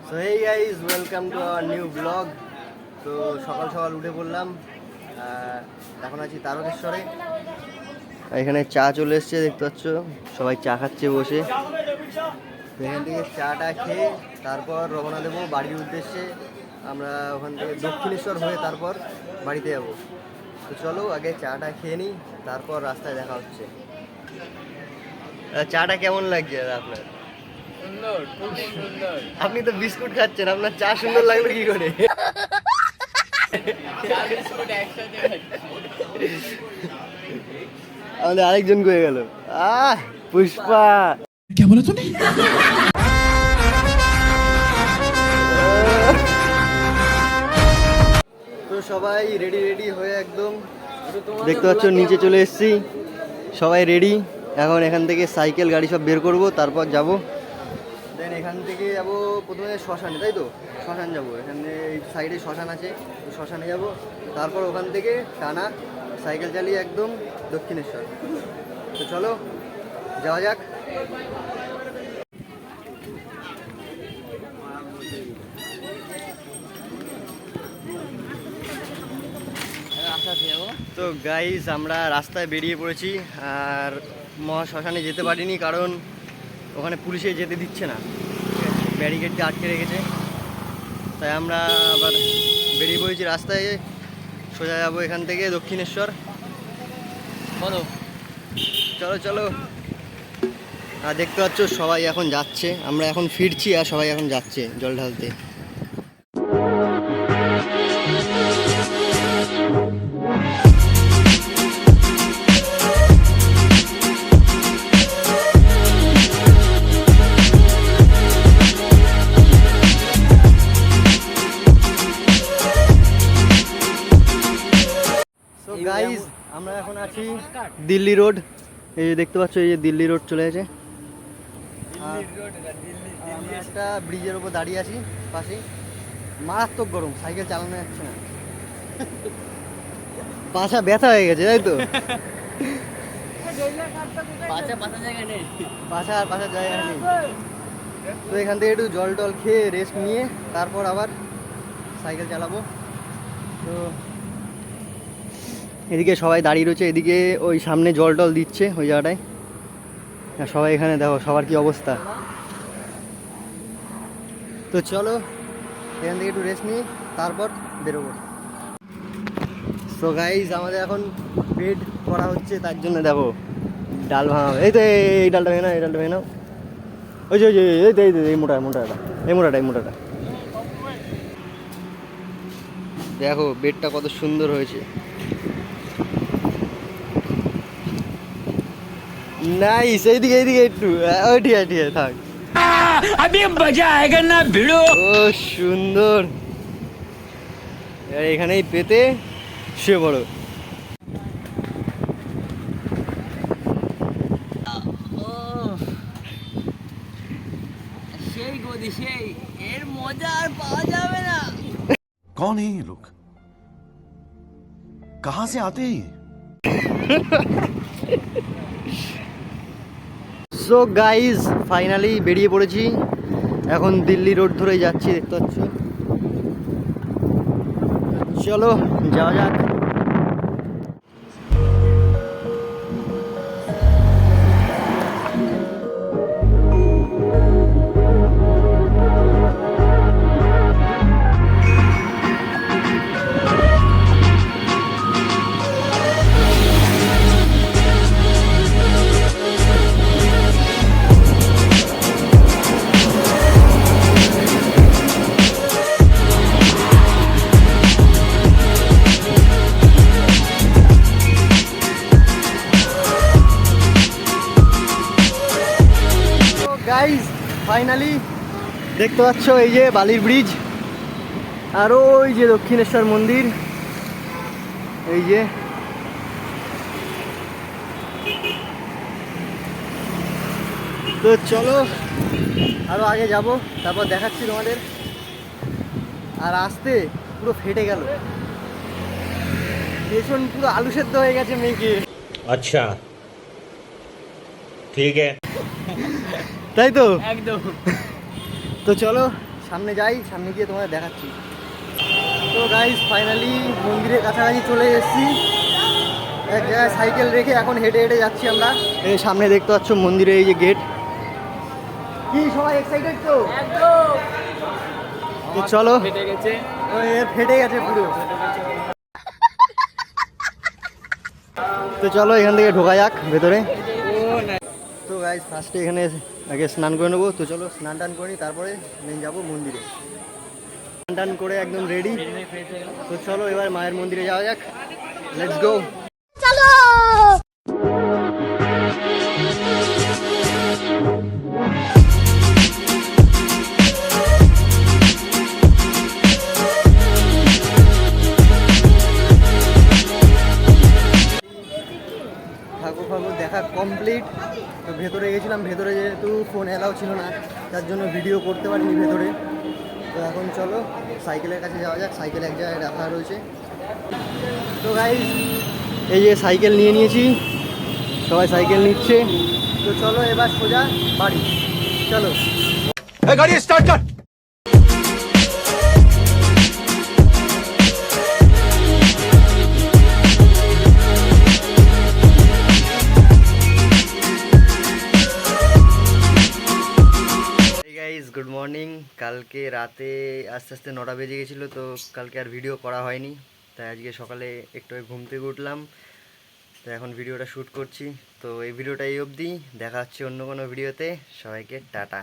So hey guys, welcome to our new blog. তো সকাল সকাল উঠে পড়লাম, এখন আছি তারকেশ্বরে। এখানে চা চলে এসছে, দেখতে পাচ্ছ সবাই চা খাচ্ছে বসে। এখান থেকে চাটা খেয়ে তারপর রওনা দেবো বাড়ির উদ্দেশ্যে। আমরা ওখান থেকে দক্ষিণেশ্বর হয়ে তারপর বাড়িতে যাব। তো চলো আগে চাটা খেয়ে নিই, তারপর রাস্তায় দেখা হচ্ছে। চাটা কেমন লাগছে আপনার? সুন্দর, খুব সুন্দর। আপনি তো বিস্কুট খাচ্ছেন, আপনার চা সুন্দর লাগলো কি করে? আমাদের আরেকজন কয়ে গেল, পুষ্পা। क्या बोला तूने? তো সবাই রেডি রেডি হয়ে একদম দেখতে পাচ্ছ নিচে চলে এসেছি, সবাই রেডি। এখন এখান থেকে সাইকেল গাড়ি সব বের করব, তারপর যাব। দেন এখান থেকে যাব প্রথমে শ্মশানে, তাই তো? শ্মশান যাব, এখানে এই সাইডে শ্মশান আছে, তো শ্মশানে যাব। তারপর ওখান থেকে টানা সাইকেল চালিয়ে একদম দক্ষিণেশ্বর। তো চলো যাওয়া যাক। তো গাইজ, আমরা রাস্তায় বেরিয়ে পড়েছি, আর মহাশ্মশানে যেতে পারিনি কারণ ওখানে পুলিশে যেতে দিচ্ছে না, ব্যারিকেড দিয়ে আটকে রেখেছে। তাই আমরা আবার বেরিয়ে পড়েছি রাস্তায়, সোজা যাবো এখান থেকে দক্ষিণেশ্বর। বলো, চলো চলো। আর দেখতে পাচ্ছ সবাই এখন যাচ্ছে, আমরা এখন ফিরছি আর সবাই এখন যাচ্ছে জল ঢালতে। গাইজ, আমরা এখন আছি দিল্লি রোড। এই যে দেখতে পাচ্ছ, এই যে দিল্লি রোড চলে গেছে। আমরা একটা ব্রিজের উপর দাঁড়িয়ে আছি পাশেই। মারাত্মক গরম, সাইকেল চালানো যাচ্ছে না, পাছা ব্যথা হয়ে গেছে, তাই তো? পাছা আর পাছার জায়গা নেই। তো এখান থেকে একটু জল টল খেয়ে রেস্ট নিয়ে তারপর আবার সাইকেল চালাবো। তো এদিকে সবাই দাঁড়িয়ে রয়েছে, এদিকে ওই সামনে জল টল দিচ্ছে ওই জায়গাটায়। আর সবাই এখানে দেখো সবার কি অবস্থা। তো চলো এখান থেকে একটু রেস্ট নিই, তারপর বেরোবো। সো গাইজ, আমাদের এখন বেড করা হচ্ছে, তার জন্য দেখো ডাল ভাঙা। এই তো এই ডালটা ভেঙে নাও, এই ডালটা ভেঙে নাও। ওই যে এই তো এই মোটাটা, এই মোটাটা দেখো, বেডটা কত সুন্দর হয়েছে। নাইস, এইদিকে একটু, ওই ঠিক আছে থাক। अभी मजा आएगा ना भिड़ो। ও সুন্দর, এখানেই পেতে শুয়ে পড়ো। সেই গদি, সেই এর মজা আর পাওয়া যাবে না। कौन है ये लोग? कहाँ से आते हैं ये? সো গাইজ, ফাইনালি বেরিয়ে পড়েছি, এখন দিল্লি রোড ধরেই যাচ্ছি, দেখতে পাচ্ছ। চলো যাওয়া যাক। গাইজ ফাইনালি দেখতে পাচ্ছ, এই যে বালির ব্রিজ, আর ওই যে দক্ষিণেশ্বর মন্দির। এই যে তো চলো আরো আগে যাব, তারপর দেখাচ্ছি তোমাদের। আর আসতে পুরো ফেটে গেল, পেছন পুরো আলু সেদ্ধ হয়ে গেছে মেয়েকে। अच्छा ठीक है। তাই তো একদম। তো চলো সামনে যাই, সামনে গিয়ে তোমাদের দেখাচ্ছি। তো গাইস ফাইনালি মন্দিরের কাছাকাছি চলে এসেছি। এক জায়গায় সাইকেল রেখে এখন হেঁটে হেঁটে যাচ্ছি আমরা। এই সামনে দেখতে পাচ্ছ মন্দিরের এই যে গেট। কি সবাই এক্সাইটেড তো? তো চলো, ফেটে গেছে। ফেটে গেছে পুরো। তো চলো এখান থেকে ঢোকা যাক ভেতরে। তো গাইস ফার্স্টে এখানে আগে স্নান করে নেবো। তো চলো স্নান টান করি, তারপরে মেন যাবো মন্দিরে। স্নান টান করে একদম রেডি। তো চলো এবার মায়ের মন্দিরে যাওয়া যাক। Let's go. ঠাকুর দেখা কমপ্লিট। তো ভেতরে গেছিলাম, ভেতরে যেহেতু ফোন অ্যালাউ ছিল না তার জন্য ভিডিও করতে পারিনি ভেতরে। তো এখন চলো সাইকেলের কাছে যাওয়া যাক, সাইকেল এক জায়গায় রাখা রয়েছে। তো গাইস এই যে সাইকেল নিয়ে নিয়েছি, সবাই সাইকেল নিচ্ছে। তো চলো এবার সোজা বাড়ি, চলো। गाड़ी स्टार्ट कर। Good morning. কালকে রাতে আস্তে আস্তে 9টা বেজে গেছিলো, তো কালকে আর ভিডিও করা হয়নি। তাই আজকে সকালে একটু ঘুম থেকে উঠলাম, তো এখন ভিডিওটা শ্যুট করছি। তো এই ভিডিওটা এই অবধি, দেখা হচ্ছে অন্য কোনো ভিডিওতে। সবাইকে টাটা।